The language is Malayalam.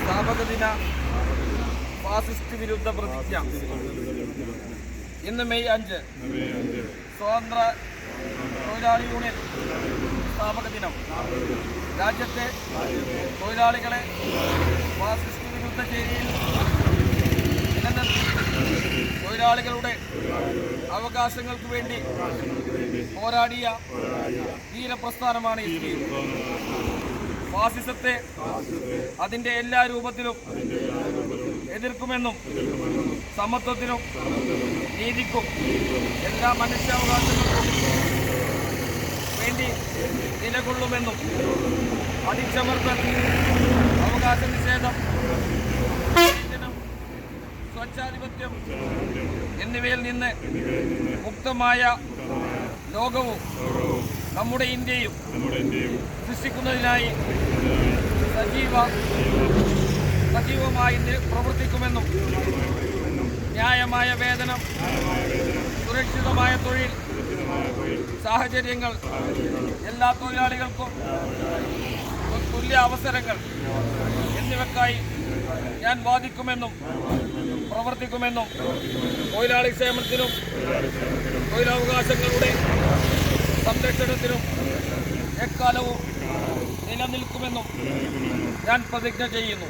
സ്ഥാപക ദിന ഫാസിസ്റ്റ് വിരുദ്ധ പ്രതിജ്ഞ. ഇന്ന് മെയ് 5 സ്വതന്ത്ര തൊഴിലാളി യൂണിയൻ സ്ഥാപക ദിനം. രാജ്യത്തെ തൊഴിലാളികളെ ഫാസിസ്റ്റ് വിരുദ്ധ ചേരിയിൽ നിലനിർത്തി തൊഴിലാളികളുടെ അവകാശങ്ങൾക്ക് വേണ്ടി പോരാടിയ ധീരപ്രസ്ഥാനമാണ് SPU. ഫാസിസത്തെ അതിൻ്റെ എല്ലാ രൂപത്തിലും എതിർക്കുമെന്നും സമത്വത്തിനും നീതിക്കും എല്ലാ മനുഷ്യാവകാശങ്ങൾക്കും വേണ്ടി നിലകൊള്ളുമെന്നും അടിച്ചമർത്തൽ, അവകാശ നിഷേധം, സ്വച്ഛാധിപത്യം എന്നിവയിൽ നിന്ന് മുക്തമായ ലോകവും നമ്മുടെ ഇന്ത്യയും സൃഷ്ടിക്കുന്നതിനായി സജീവമായി പ്രവർത്തിക്കുമെന്നും ന്യായമായ വേതനം, സുരക്ഷിതമായ തൊഴിൽ സാഹചര്യങ്ങൾ, എല്ലാ തൊഴിലാളികൾക്കും തുല്യ അവസരങ്ങൾ എന്നിവയ്ക്കായി ഞാൻ വാദിക്കുമെന്നും പ്രവർത്തിക്കുമെന്നും തൊഴിലാളി ക്ഷേമത്തിനും തൊഴിലവകാശങ്ങളുടെ സംരക്ഷണത്തിനും എക്കാലവും നിലനിൽക്കുമെന്നും ഞാൻ പ്രതിജ്ഞ ചെയ്യുന്നു.